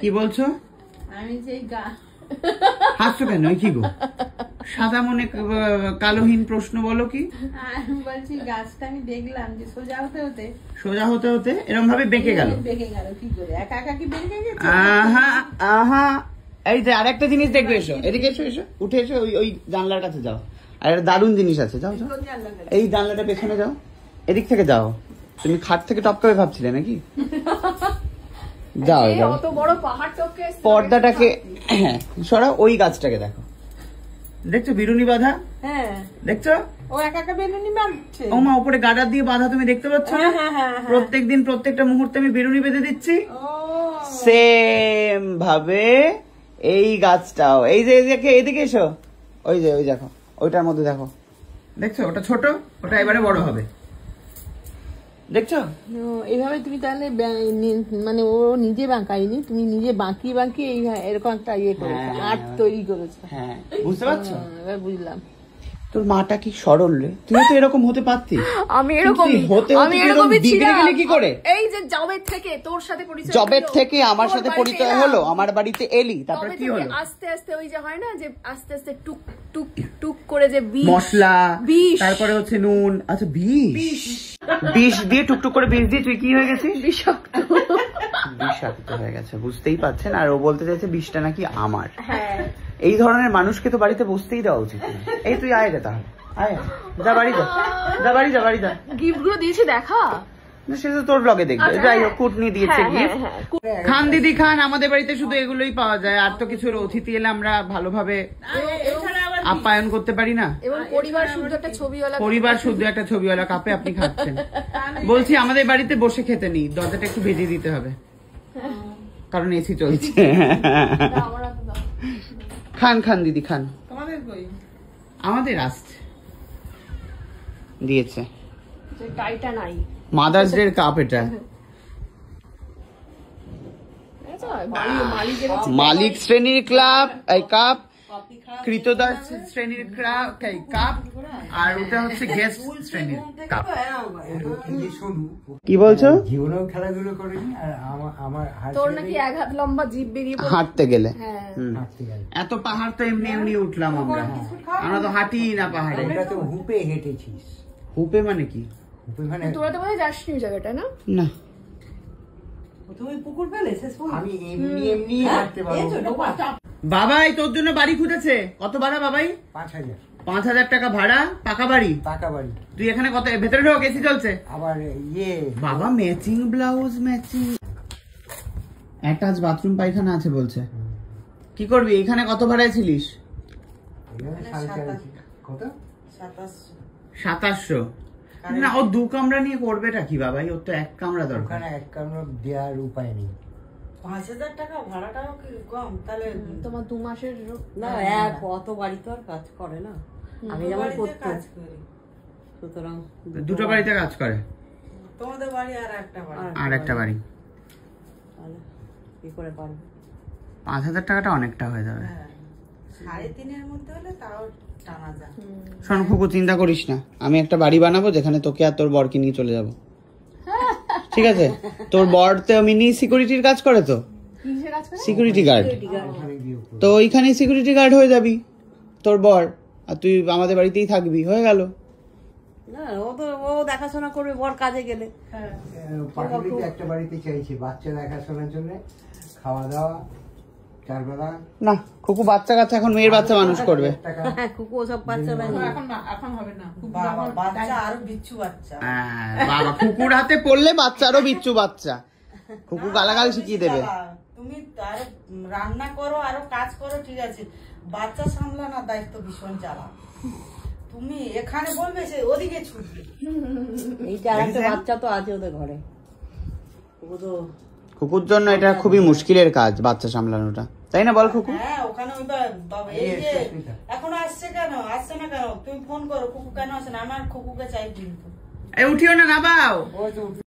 কি বলছো? আমি সেই হাসছো কেন? কি গো সাদা মনে কালোহীন প্রশ্ন বলো কি? বলছি গাছটা আমি দেখলাম যে সোজা হতে হতে এরকম ভাবে বেঁকে গেল। কি করে একা একা কি বেঁকে গেছে? এই যে আরেকটা জিনিস দেখবে, এসো এদিকে, এসো উঠে এসো, ওই জানলার কাছে যাও। আর একটা দারুণ জিনিস আছে, যাও যাও, এই জানলাটা পেছনে যাও, এদিক থেকে যাও। তুমি খাট থেকে টপকাবে ভাবছিলে নাকি? যাও যাও, পর্দাটাকে হ্যাঁ সরাও, ওই গাছটাকে দেখো, দেখছো বিরুনি বাঁধা? হ্যাঁ দেখছো, ও একা একা বেলুনি বাঁধছে। ও মা, উপরে গার্ডার দিয়ে বাঁধা, তুমি দেখতে পাচ্ছ না? প্রত্যেকদিন প্রত্যেকটা মুহূর্তে আমি বেরুনি বেঁধে দিচ্ছি। সেম ভাবে এই গাছটাও, এই যে এদিকে এসো, ওই যে ওই দেখো, ওইটার মধ্যে দেখো, দেখছো ওটা ছোট, ওটা এবারে বড় হবে, দেখছো? এইভাবে তুমি তাহলে মানে ও নিজে বাঁকায়নি, তুমি নিজে বাঁকিয়ে বাঁকিয়ে এরকম একটা ইয়ে করেছো, আর্ট তৈরি করেছো। হ্যাঁ, বুঝতে পারছো? এবার বুঝলাম। তোর মাটা কি সরল রে, তুই তো এরকম হতে পারতিস। আমি এরকমই গেলে কি করে? এই যে জবের থেকে তোর সাথে পরিচয়, জবের থেকে আমার সাথে পরিচয় হলো, আমার বাড়িতে এলি, তারপর কি হলো? আস্তে আস্তে ওই যে হয় না যে আস্তে আস্তে টুক টুক টুক করে যে মশলা, তারপরে হচ্ছে নুন, আচ্ছা বিষ দিয়ে টুকটুক করে বিষ দিয়ে তুই কি হয়ে গেছিস? বিষাক্ত হয়ে গেছে, বুঝতেই পারছেন। আর ও বলতে চাইছে বিষটা নাকি আমার। এই ধরনের মানুষকে তো বাড়িতে বসতেই দেওয়া উচিত। এই তুই আয় রে, তাহলে আয়, যা বাড়ি যা, বাড়ি যা। গিফট গুলো দিয়েছে দেখা, সেটা তোর ব্লগে দেখবে। যাই হোক, কুটনি দিয়েছে গিফট। খান দিদি খান, আমাদের বাড়িতে শুধু এগুলোই পাওয়া যায়, আর তো কিছু অতিথি এলে আমরা ভালোভাবে আপ্যায়ন করতে পারি না। এবং পরিবার শুদ্ধ একটা ছবিওয়ালা কাপে আপনি খাচ্ছেন। বলছি আমাদের বাড়িতে বসে খেতে নেই, দরজাটা একটু ভেজে দিতে হবে, কারণ এসি চলছে। খান দিদি খান। আমাদের আসছে, দিয়েছে মাদার্স ডে কাপ। এটা মালিক শ্রেণীর ক্লাব, এই কাপ, কৃতদাস শ্রেণীর কাপ, আর ওটা হচ্ছে গেস্ট শ্রেণীর কাপ। কি বলছো? জীবনেও খেলাধুলো করিনি, আর আমার তোর নাকি এক হাত লম্বা জিভ বেরিয়ে হাঁটতে গেলে। এত পাহাড় তো এমনি উঠলাম আমরা তো হাঁটি না পাহাড়ে। হুপে হেঁটেছিস? হুপে মানে কি? হুপে মানে তোরা তো বোধহয় যাসনি ওই জায়গাটা, না? না, তুমি পুকুর পেলে আমি এমনি হাঁটতে পারবো। বাবাই তোর জন্য বাড়ি খুঁজেছে। কত ভাড়া বাবাই? 5000। 5000 টাকা ভাড়া, পাকা বাড়ি। তুই এখানে কত ভেতরে ঢোক, এসি চলছে। আবার বাবা matching blouse, matching attach bathroom, পায়খানা আছে বলছে। কি করবি এখানে? কত ভাড়ায় ছিলিস? 2700। না, ও 2 কামরা নিয়ে করবেটা কি বাবাই? ওর তো 1 কামরা দরকার। 1 কামরা দেওয়ার উপায় নেই। 5000 টাকা ভাড়াটাও কি কম? তাহলে তোমার 2 মাসের না, অত বাড়ি তো আর কাজ করে না। আমি যেমন কাজ করি, সুতরাং দুটো বাড়িতে কাজ করে। তোমাদের বাড়ি আর একটা বাড়ি, কি করে পারবে? 5000 টাকাটা অনেকটা হয়ে যাবে। 3.5 এর মধ্যে হলে তাও টানা যায়। শোন খুকু, চিন্তা করিস না, আমি একটা বাড়ি বানাবো যেখানে তোকে আর তোর বরকে নিয়ে চলে যাবো, ঠিক আছে? তোর বর তো মিনি সিকিউরিটির কাজ করে, তো সিকিউরিটি গার্ড, তো ওইখানে সিকিউরিটি গার্ড হয়ে যাবি তোর বর, আর তুই আমাদের বাড়িতেই থাকবি, হয়ে গেল। না, ও দেখাশোনা করবে বর কাজে গেলে। একটা বাড়িতে চাইছি বাচ্চা দেখাশোনার জন্য, খাওয়া দাওয়া 4 বেলা। না, খুকু বাচ্চা কাচ্চা এখন মেয়ের বাচ্চা মানুষ করবে। খুকু ওসব বাচ্চা এখন হবে না, বাচ্চা আরো বিচ্ছু বাচ্চা। বাবা, খুকুর হাতে পড়লে বাচ্চা আরো বিচ্ছু বাচ্চা, খুকু গালাগাল শিখিয়ে দেবে। তুমি আরো রান্না করো, আরো কাজ করো, ঠিক আছে, বাচ্চা সামলানোর দায়িত্ব ভীষণ জ্বালা। তুমি এখানে বলবে, সে ওদিকে ছুটবে। এইটা আরেকটা বাচ্চা তো আছে ওদের ঘরে। খুকুর জন্য এটা খুবই মুশকিলের কাজ, বাচ্চা সামলানোটা, তাই না বল খুকু? হ্যাঁ, ওখানে ওই বাবা এই যে এখন আসছে না কেন? তুমি ফোন করো, খুকু কেন আসে না? আমার খুকুকে চাই কিন্তু। উঠিও না, নাবাও।